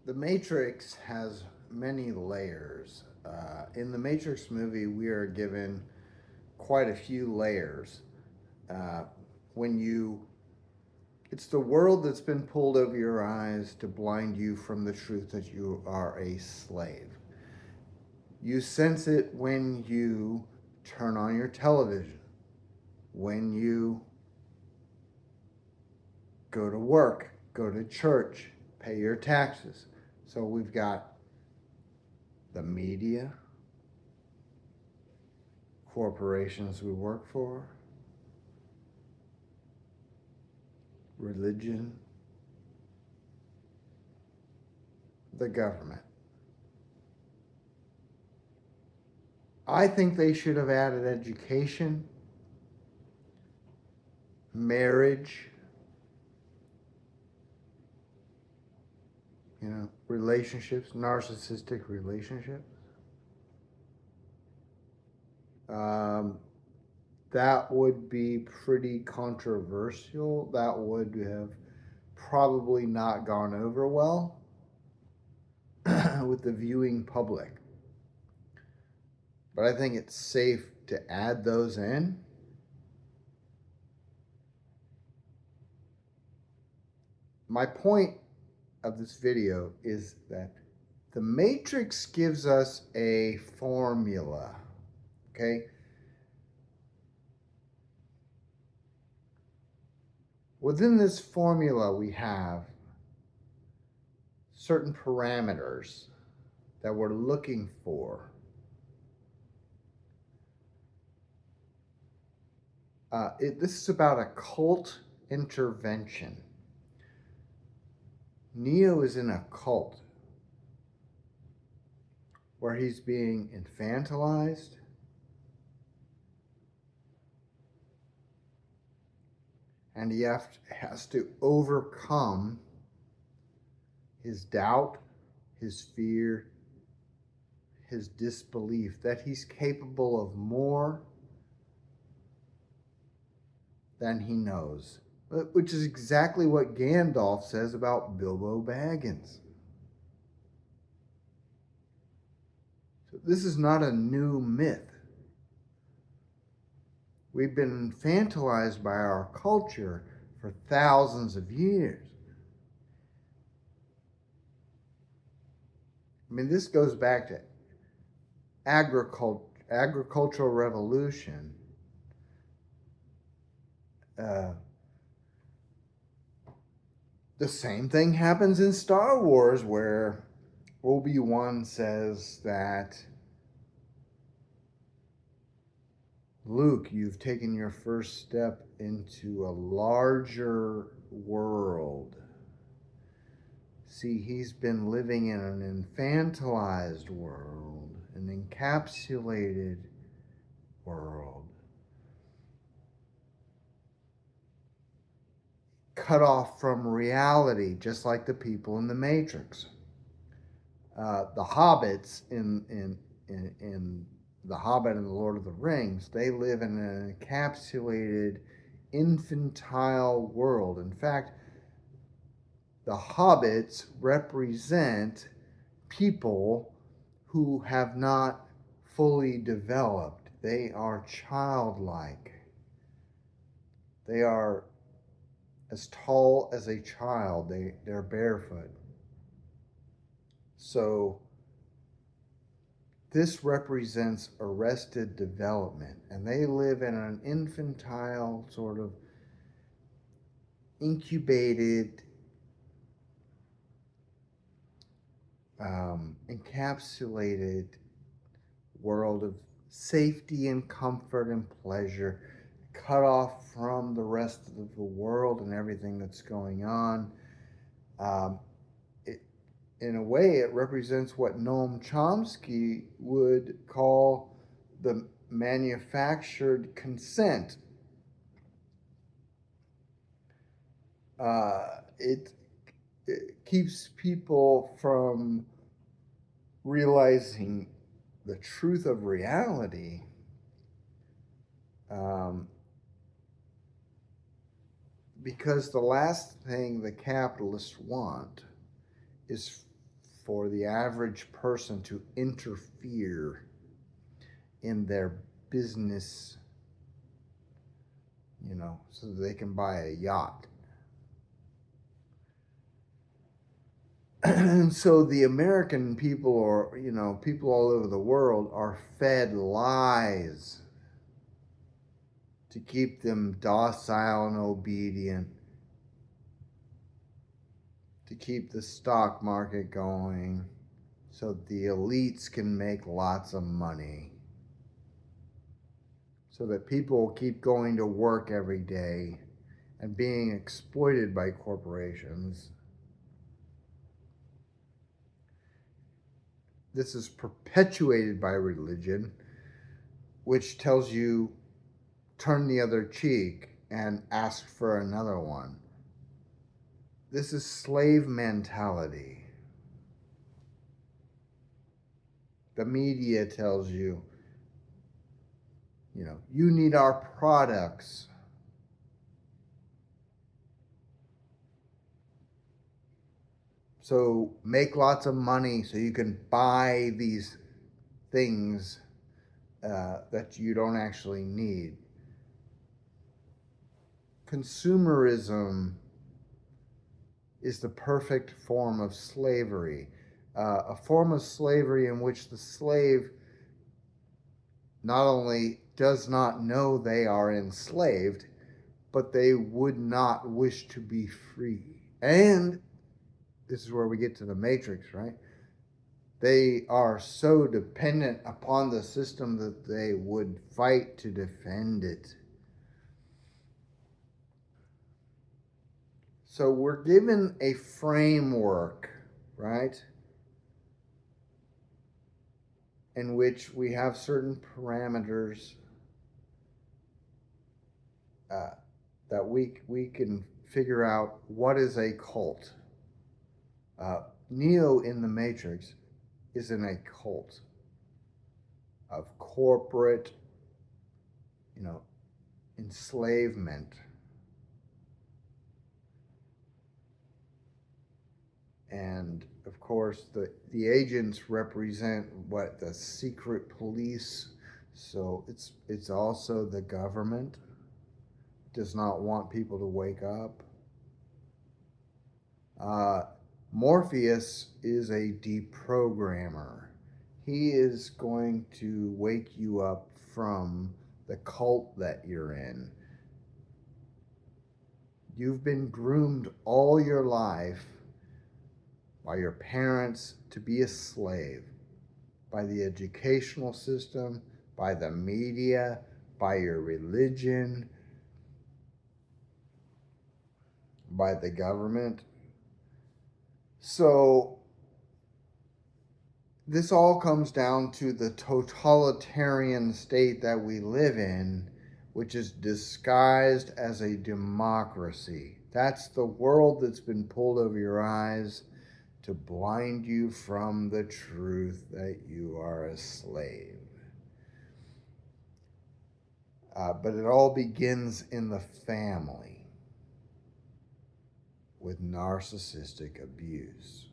The Matrix has many layers. In the Matrix movie, we are given quite a few layers. Uh, when you, it's the world that's been pulled over your eyes to blind you from the truth that you are a slave. You sense it when you turn on your television, when you go to work, go to church, pay your taxes. So we've got the media, corporations we work for, religion, the government. I think they should have added education, marriage, relationships, narcissistic relationships. Um, that would be pretty controversial. That would have probably not gone over well with the viewing public. But I think it's safe to add those in. My point of this video is that the Matrix gives us a formula, okay? Within this formula, we have certain parameters that we're looking for. This is about a cult intervention. Neo is in a cult where he's being infantilized, and he has to overcome his doubt, his fear, his disbelief that he's capable of more than he knows, which is exactly what Gandalf says about Bilbo Baggins. So this is not a new myth. We've been infantilized by our culture for thousands of years. I mean, this goes back to agricultural revolution. The same thing happens in Star Wars, where Obi-Wan says that, Luke, you've taken your first step into a larger world. See, he's been living in an infantilized world, an encapsulated world, cut off from reality, just like the people in the Matrix. The hobbits in The Hobbit and the Lord of the Rings, they live in an encapsulated, infantile world. In fact, the hobbits represent people who have not fully developed. They are childlike. They are as tall as a child. They're barefoot. So this represents arrested development, and they live in an infantile, sort of incubated, encapsulated world of safety and comfort and pleasure, cut off from the rest of the world and everything that's going on. In a way, it represents what Noam Chomsky would call the manufactured consent. It keeps people from realizing the truth of reality, because the last thing the capitalists want is for the average person to interfere in their business, so that they can buy a yacht. And so the American people, or people all over the world, are fed lies to keep them docile and obedient, to keep the stock market going, so the elites can make lots of money, so that people keep going to work every day and being exploited by corporations. This is perpetuated by religion, which tells you turn the other cheek and ask for another one. This is slave mentality. The media tells you, you need our products. So make lots of money so you can buy these things that you don't actually need. Consumerism is the perfect form of slavery, a form of slavery in which the slave not only does not know they are enslaved, but they would not wish to be free. And this is where we get to the matrix, right? They are so dependent upon the system that they would fight to defend it. So we're given a framework, right, in which we have certain parameters that we can figure out what is a cult. Neo in the Matrix is in a cult of corporate, enslavement. And of course, the agents represent what? The secret police. So it's also the government does not want people to wake up. Morpheus is a deprogrammer. He is going to wake you up from the cult that you're in. You've been groomed all your life by your parents to be a slave, by the educational system, by the media, by your religion, by the government. So this all comes down to the totalitarian state that we live in, which is disguised as a democracy. That's the world that's been pulled over your eyes to blind you from the truth that you are a slave. But it all begins in the family with narcissistic abuse.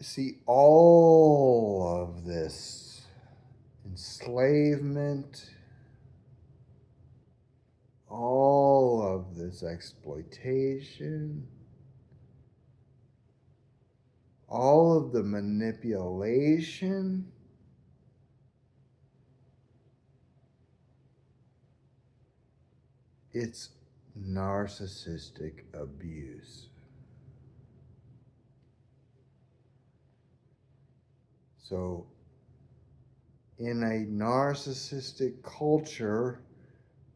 See, all of this enslavement, all of this exploitation, all of the manipulation, it's narcissistic abuse. So, in a narcissistic culture,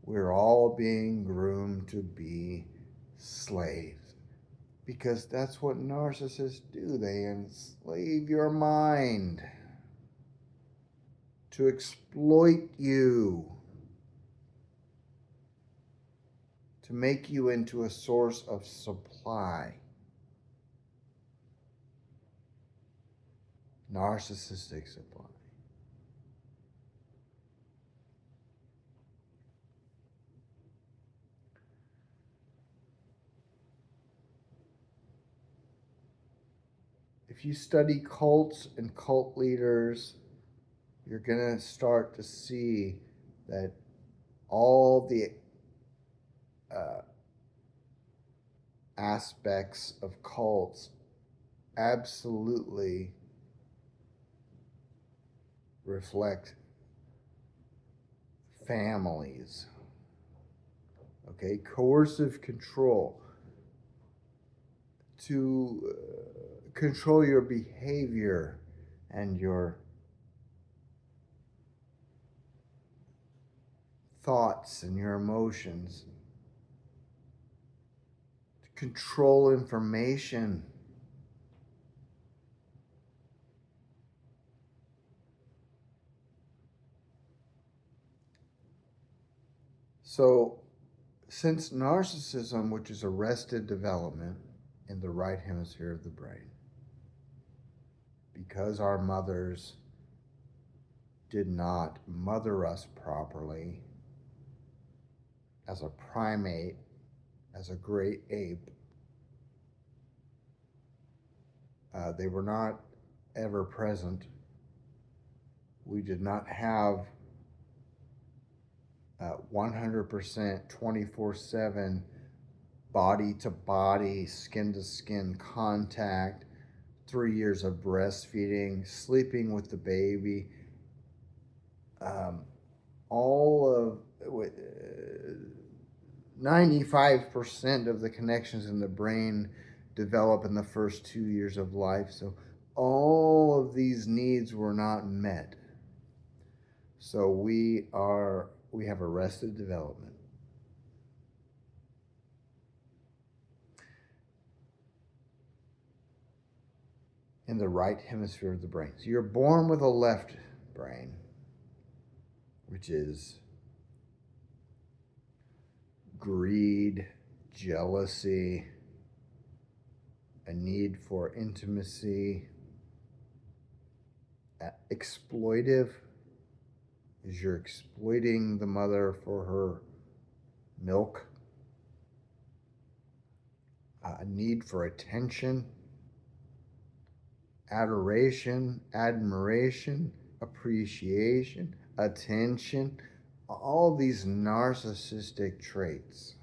we're all being groomed to be slaves. Because that's what narcissists do. They enslave your mind to exploit you, to make you into a source of supply. Narcissistic supply. if you study cults and cult leaders, you're going to start to see that all the uh, aspects of cults absolutely reflect families. Okay, coercive control to control your behavior and your thoughts and your emotions, to control information. So, since narcissism, which is arrested development in the right hemisphere of the brain, because our mothers did not mother us properly as a primate, as a great ape, they were not ever present. We did not have 100% 24/7 body to body, skin to skin contact, 3 years of breastfeeding, sleeping with the baby, all of 95% of the connections in the brain develop in the first 2 years of life. So all of these needs were not met. So we have arrested development. In the right hemisphere of the brain. So you're born with a left brain, which is greed, jealousy, a need for intimacy, exploitive, is you're exploiting the mother for her milk, a need for attention, adoration, admiration, appreciation, attention, all these narcissistic traits.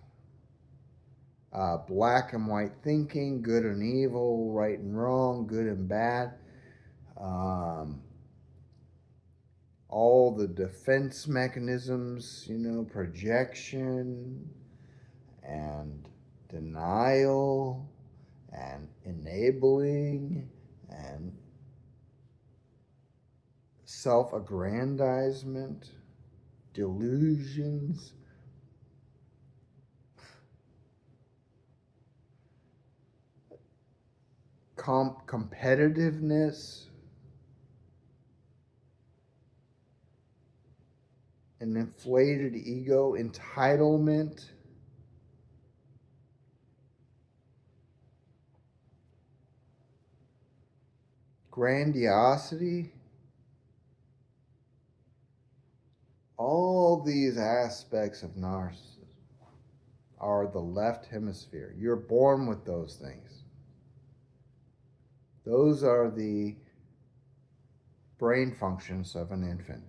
Black and white thinking, good and evil, right and wrong, good and bad. All the defense mechanisms, projection and denial and enabling and self-aggrandizement, delusions, competitiveness, an inflated ego, entitlement, grandiosity. All these aspects of narcissism are the left hemisphere. You're born with those things. Those are the brain functions of an infant.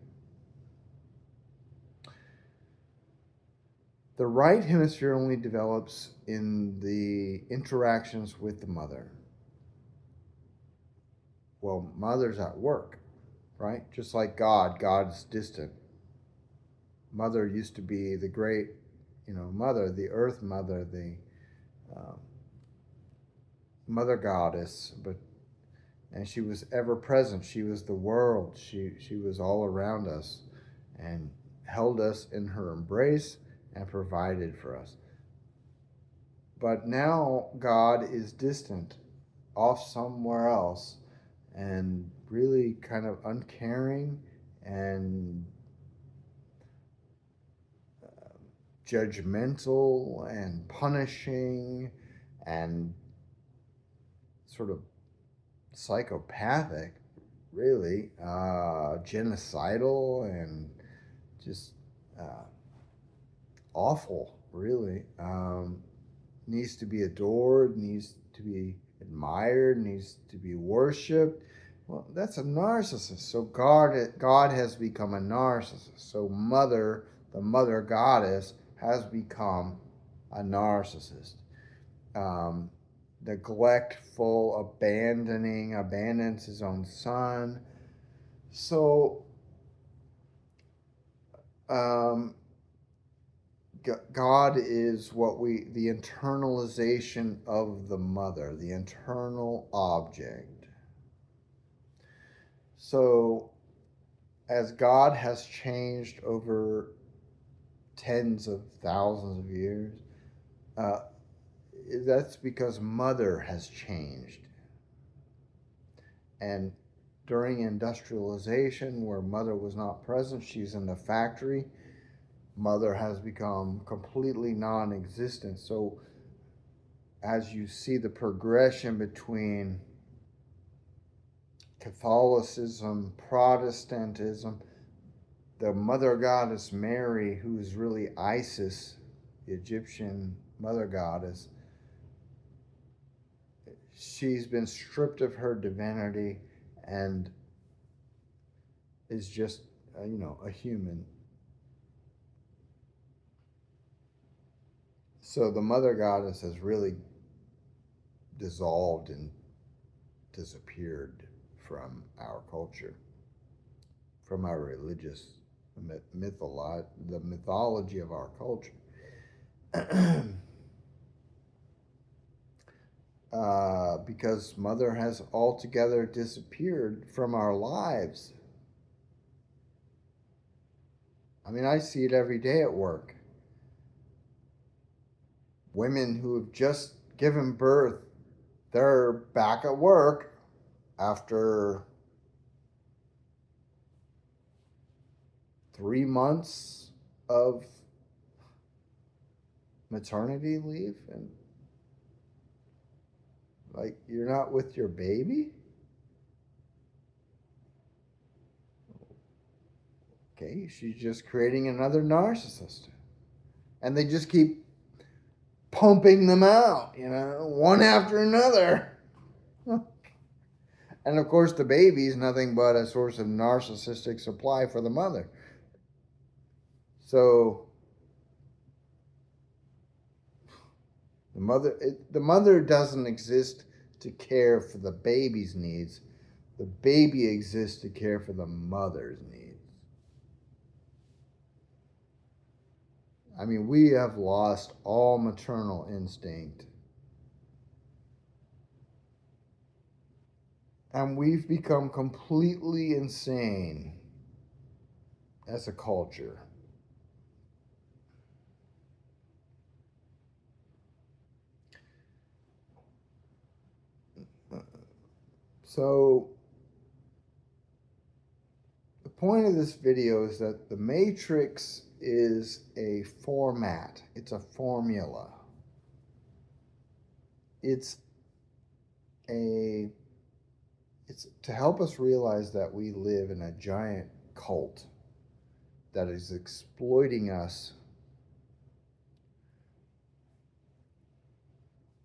The right hemisphere only develops in the interactions with the mother. Well, mother's at work, right? Just like God's distant. Mother used to be the great, mother, the earth mother, the um, mother goddess, and she was ever present. She was the world. She was all around us and held us in her embrace and provided for us. But now God is distant, off somewhere else, and really kind of uncaring and judgmental and punishing and sort of psychopathic, really, genocidal and just awful, really. Needs to be adored, needs to be admired, needs to be worshipped. Well, that's a narcissist. So God has become a narcissist. So the mother goddess, has become a narcissist. Um, Neglectful, abandons his own son. So um, God is the internalization of the mother, the internal object. So, as God has changed over tens of thousands of years, uh, that's because mother has changed. And during industrialization, where mother was not present, she's in the factory, mother has become completely non existent. So, as you see the progression between Catholicism, Protestantism, the mother goddess Mary, who is really Isis, the Egyptian mother goddess, she's been stripped of her divinity and is just, a human. So the mother goddess has really dissolved and disappeared from our culture, from our religious the mythology of our culture. Because mother has altogether disappeared from our lives. I mean, I see it every day at work. Women who have just given birth, they're back at work after 3 months of maternity leave, and like, you're not with your baby? Okay, she's just creating another narcissist. And they just keep pumping them out, one after another. And of course, the baby is nothing but a source of narcissistic supply for the mother. So the mother doesn't exist to care for the baby's needs. The baby exists to care for the mother's needs. I mean, we have lost all maternal instinct. And we've become completely insane as a culture. So, the point of this video is that the Matrix is a format. It's a formula. It's to help us realize that we live in a giant cult that is exploiting us,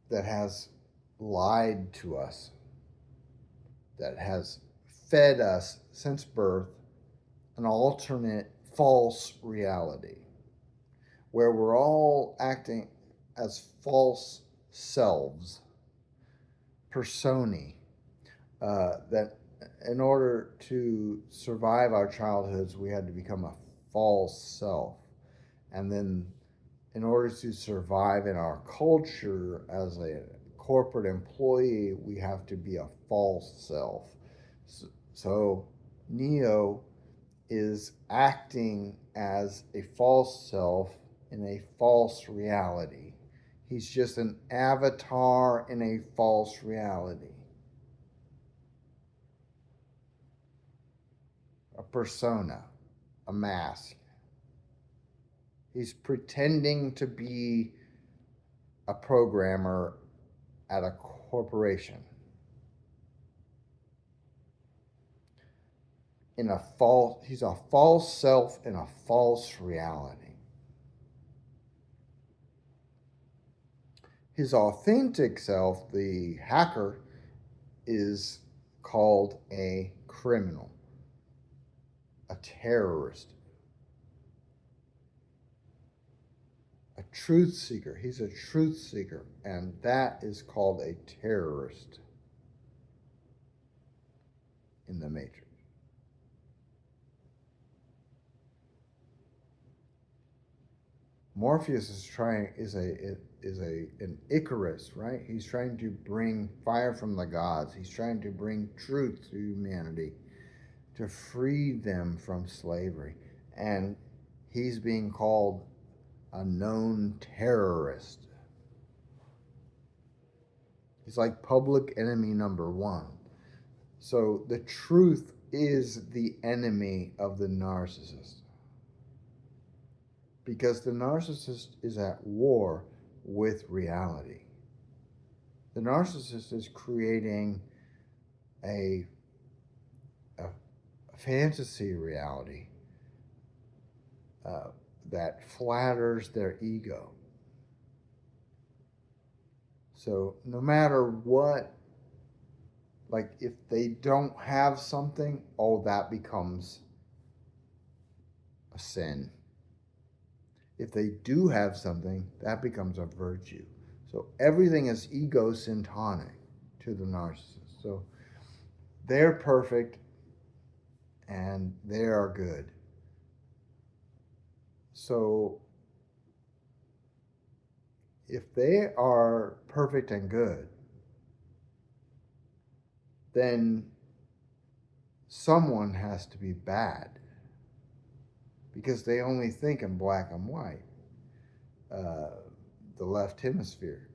that has lied to us, that has fed us since birth an alternate false reality where we're all acting as false selves, personae, that in order to survive our childhoods, we had to become a false self. And then in order to survive in our culture as a corporate employee, we have to be a false self. So Neo is acting as a false self in a false reality. He's just an avatar in a false reality. A persona, a mask. He's pretending to be a programmer at a corporation. He's a false self in a false reality. His authentic self, the hacker, is called a criminal, a terrorist, a truth seeker. He's a truth seeker, and that is called a terrorist in the Matrix. Morpheus is an Icarus, right? He's trying to bring fire from the gods. He's trying to bring truth to humanity, to free them from slavery. And he's being called a known terrorist. He's like public enemy number one. So the truth is the enemy of the narcissist. Because the narcissist is at war with reality. The narcissist is creating a fantasy reality that flatters their ego. So no matter what, like if they don't have something, oh, that becomes a sin. If they do have something, that becomes a virtue. So everything is ego-syntonic to the narcissist. So they're perfect and they are good. So if they are perfect and good, then someone has to be bad because they only think in black and white. The left hemisphere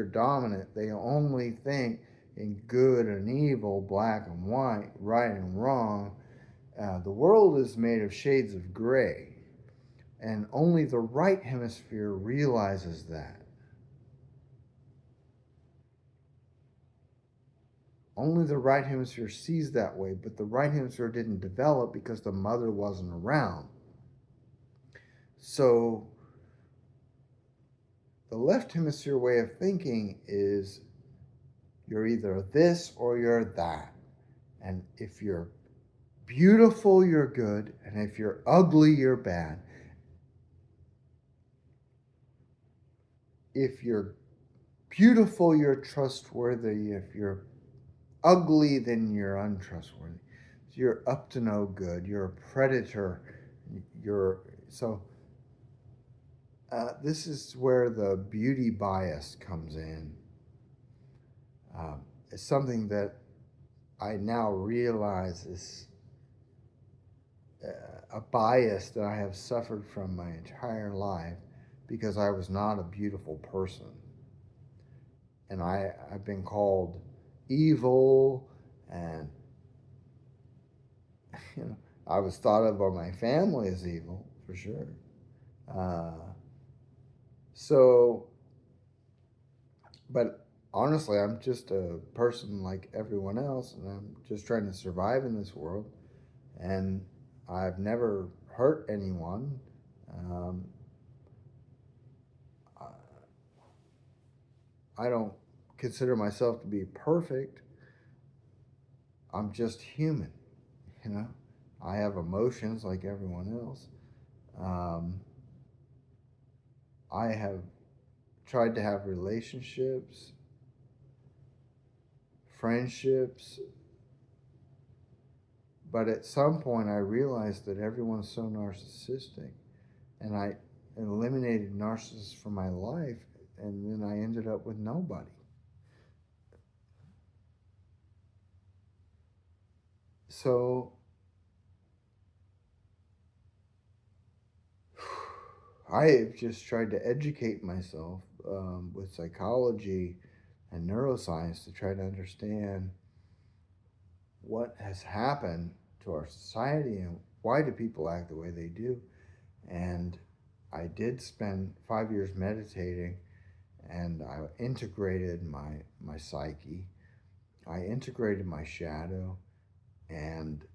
dominant, they only think in good and evil, black and white, right and wrong. The world is made of shades of gray, and only the right hemisphere realizes that. Only the right hemisphere sees that way, but the right hemisphere didn't develop because the mother wasn't around. So the left hemisphere way of thinking is you're either this or you're that. And if you're beautiful, you're good. And if you're ugly, you're bad. If you're beautiful, you're trustworthy. If you're ugly, then you're untrustworthy. So you're up to no good. You're a predator. This is where the beauty bias comes in. It's something that I now realize is a bias that I have suffered from my entire life because I was not a beautiful person. And I've been called evil, and I was thought of by my family as evil, for sure. But honestly, I'm just a person like everyone else, and I'm just trying to survive in this world. And I've never hurt anyone. I don't consider myself to be perfect. I'm just human, I have emotions like everyone else. I have tried to have relationships, friendships, but at some point I realized that everyone's so narcissistic, and I eliminated narcissists from my life, and then I ended up with nobody. So I have just tried to educate myself with psychology and neuroscience to try to understand what has happened to our society and why do people act the way they do. And I did spend 5 years meditating, and I integrated my psyche. I integrated my shadow, and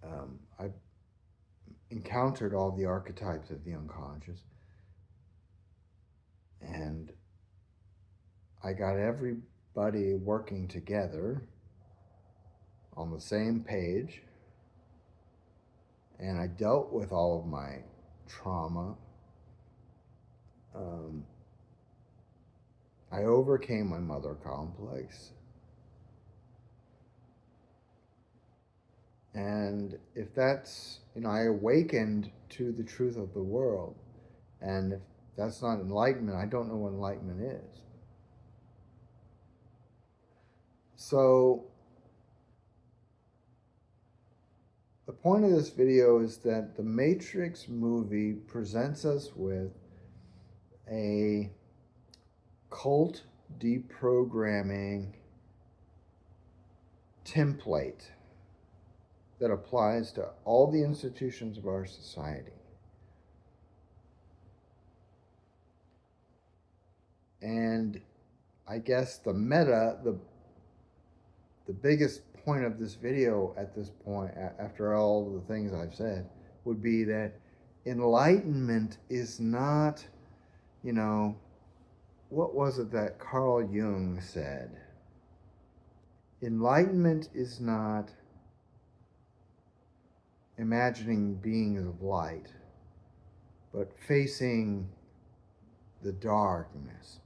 I encountered all the archetypes of the unconscious. And I got everybody working together on the same page, and I dealt with all of my trauma. Um, I overcame my mother complex. And if that's, I awakened to the truth of the world. And if that's not enlightenment, I don't know what enlightenment is. So, the point of this video is that the Matrix movie presents us with a cult deprogramming template that applies to all the institutions of our society. And I guess the biggest point of this video at this point, after all the things I've said, would be that enlightenment is not, what was it that Carl Jung said? Enlightenment is not imagining beings of light, but facing the darkness.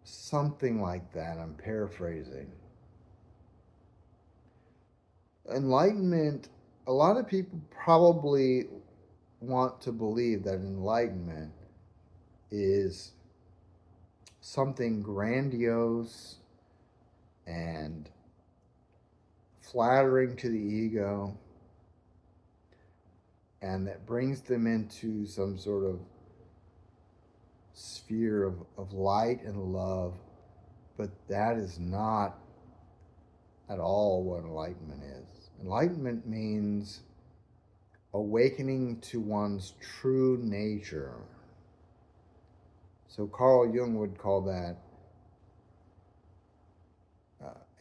Something like that, I'm paraphrasing. Enlightenment, a lot of people probably want to believe that enlightenment is something grandiose and flattering to the ego, and that brings them into some sort of sphere of light and love. But that is not at all what enlightenment is. Enlightenment means awakening to one's true nature. So Carl Jung would call that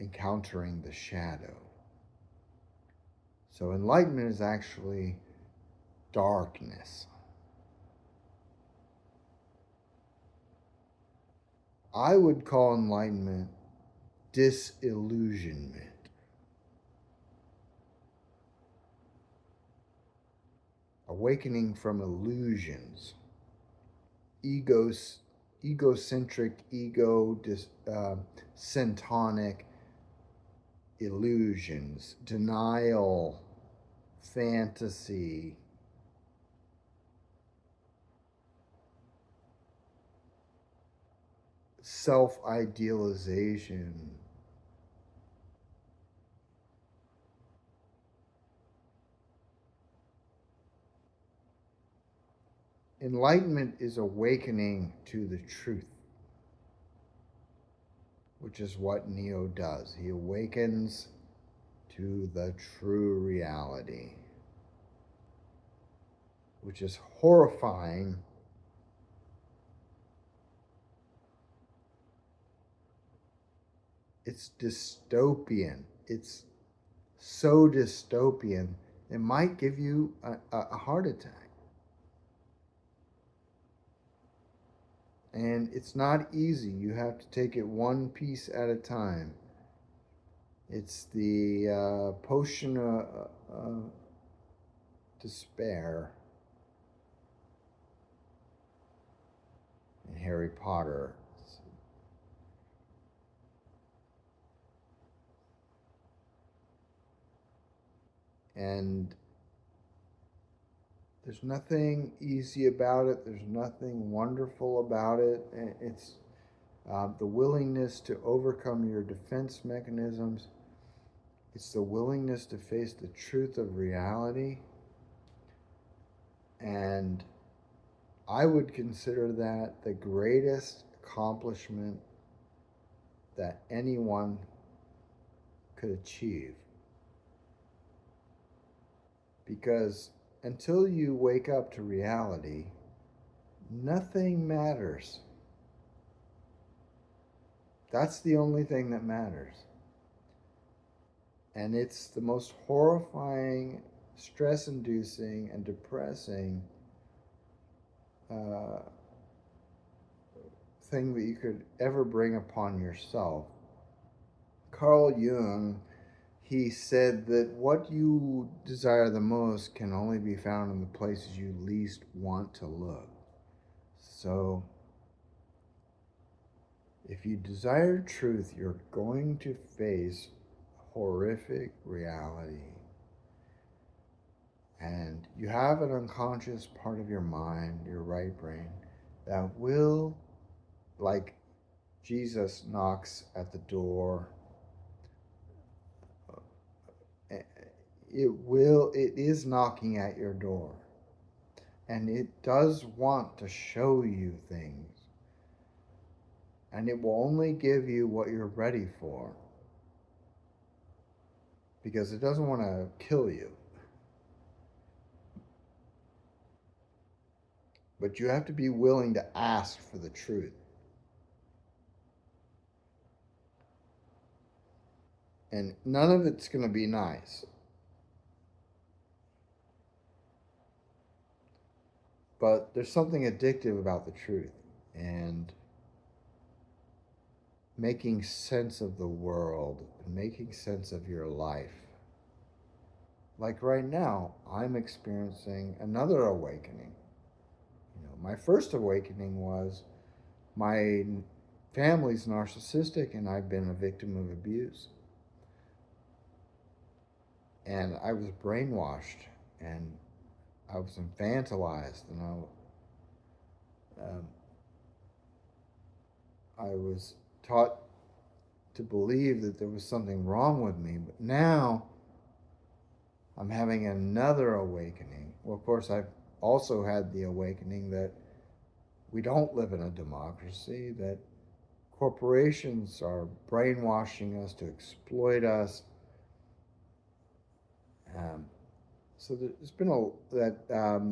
encountering the shadow. So enlightenment is actually darkness. I would call enlightenment disillusionment. Awakening from illusions, egocentric, syntonic illusions, denial, fantasy, self-idealization. Enlightenment is awakening to the truth, which is what Neo does. He awakens to the true reality, which is horrifying. It's dystopian. It's so dystopian, it might give you a heart attack. And it's not easy. You have to take it one piece at a time. It's the potion of despair in Harry Potter. And there's nothing easy about it. There's nothing wonderful about it. It's the willingness to overcome your defense mechanisms. It's the willingness to face the truth of reality. And I would consider that the greatest accomplishment that anyone could achieve. Because until you wake up to reality, nothing matters. That's the only thing that matters. And it's the most horrifying, stress-inducing, and depressing thing that you could ever bring upon yourself. Carl Jung, he said that what you desire the most can only be found in the places you least want to look. So, if you desire truth, you're going to face horrific reality. And you have an unconscious part of your mind, your right brain, that will, like Jesus knocks at the door, it is knocking at your door. And it does want to show you things. And it will only give you what you're ready for. Because it doesn't want to kill you. But you have to be willing to ask for the truth. And none of it's going to be nice. But there's something addictive about the truth. And making sense of the world, making sense of your life. Like right now, I'm experiencing another awakening. My first awakening was my family's narcissistic and I've been a victim of abuse. And I was brainwashed and I was infantilized and I was taught to believe that there was something wrong with me. But now I'm having another awakening. Well, of course, I've also had the awakening that we don't live in a democracy, that corporations are brainwashing us to exploit us. So there's been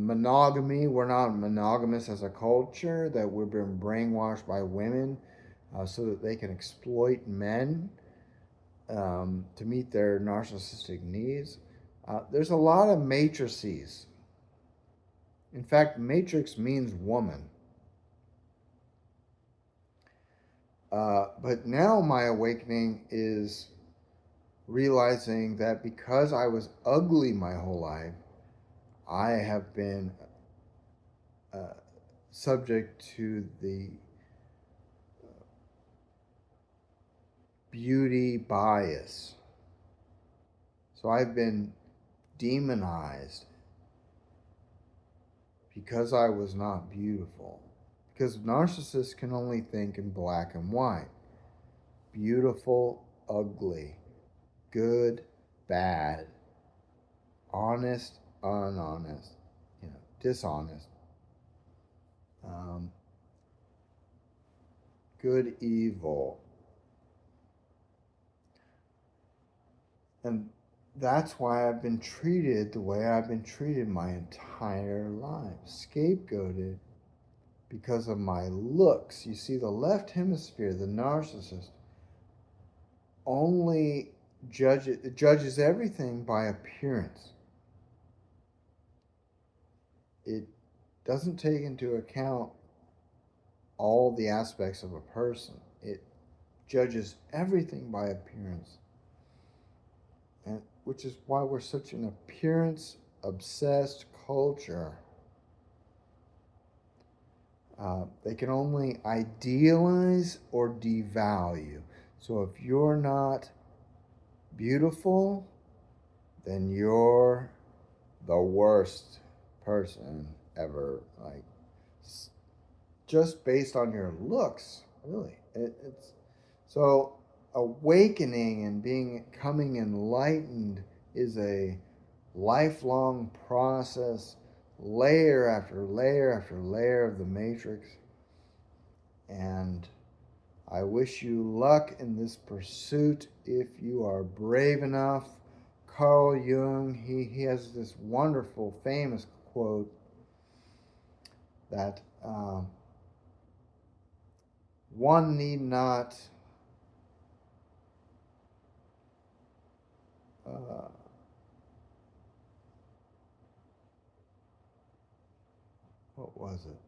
monogamy, we're not monogamous as a culture, that we've been brainwashed by women so that they can exploit men to meet their narcissistic needs. There's a lot of matrices. In fact, matrix means woman. But now my awakening is realizing that because I was ugly my whole life, I have been subject to the beauty bias. So I've been demonized because I was not beautiful. Because narcissists can only think in black and white. Beautiful, ugly, good, bad, honest, unhonest, dishonest, good, evil. And that's why I've been treated the way I've been treated my entire life. Scapegoated because of my looks. You see, the left hemisphere, the narcissist, only judges everything by appearance. It doesn't take into account all the aspects of a person. It judges everything by appearance. And which is why we're such an appearance obsessed culture. They can only idealize or devalue. So if you're not beautiful, then you're the worst person ever. Like, just based on your looks, really. It's so awakening and becoming enlightened is a lifelong process, layer after layer after layer of the matrix. And I wish you luck in this pursuit if you are brave enough. Carl Jung, he has this wonderful, famous quote that one need not what was it?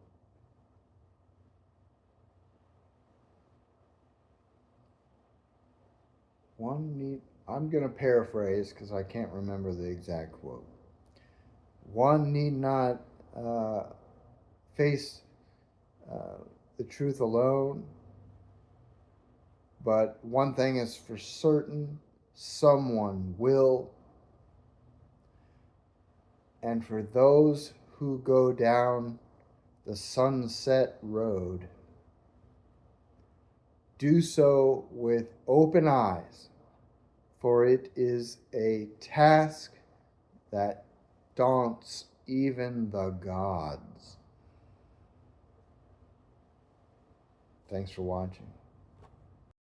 I'm going to paraphrase because I can't remember the exact quote. One need not face the truth alone, but one thing is for certain, someone will. And for those who go down the sunset road, do so with open eyes, for it is a task that daunts even the gods. Thanks for watching.